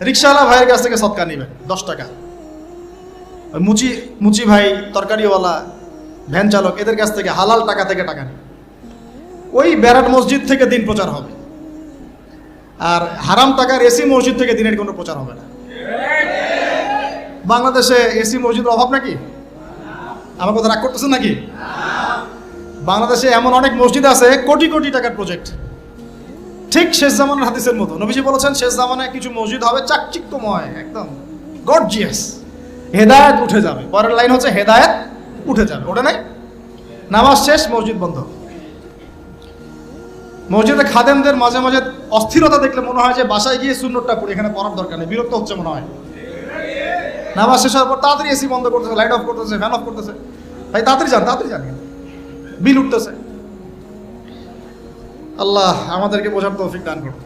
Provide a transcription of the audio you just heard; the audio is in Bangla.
রিক্সাওয়ালা ভাইয়ের কাছ থেকে সদকা নেবেন 10 টাকা। মুচি মুচি ভাই, তরকারিওয়ালা, ভ্যান চালক, এদের কাছ থেকে হালাল টাকা থেকে টাকা নেবেন। ওই ব্যারাট মসজিদ থেকে দিন প্রচার হবে, আর হারাম টাকার এসি মসজিদ থেকে দিনের কোনো প্রচার হবে না। বাংলাদেশে এসি মসজিদের অভাব নাকি? আমার কথা রাগ করতেছেন নাকি? বাংলাদেশে এমন অনেক মসজিদ আছে কোটি কোটি টাকার প্রজেক্ট, ঠিক শেষ জামানের হাদিসের মতো। নবীজি বলেছেন শেষ জামানায় কিছু মসজিদ হবে চাকচিক্যময়, একদম গর্জিয়াস, হেদায়েত উঠে যাবে। পরের লাইন হচ্ছে হেদায়েত উঠে যাবে, ওটা নাই? নামাজ শেষ, মসজিদ বন্ধ। মসজিদে খাদেমদের মাঝে মাঝে অস্থিরতা দেখলে মনে হয় যে বাসায় গিয়ে সুন্নতটা পড়ি, এখানে পড়ার দরকার নেই, বিরক্ত হচ্ছে মনে হয়। নামাজ শেষ হওয়ার পর তাড়াতাড়ি এসি বন্ধ করতেছে, লাইট অফ করতেছে, ফ্যান অফ করতেছে। ভাই তাড়াতাড়ি যান, বিল উঠতেছে। আল্লাহ আমাদেরকে বোঝার তৌফিক দান করুন।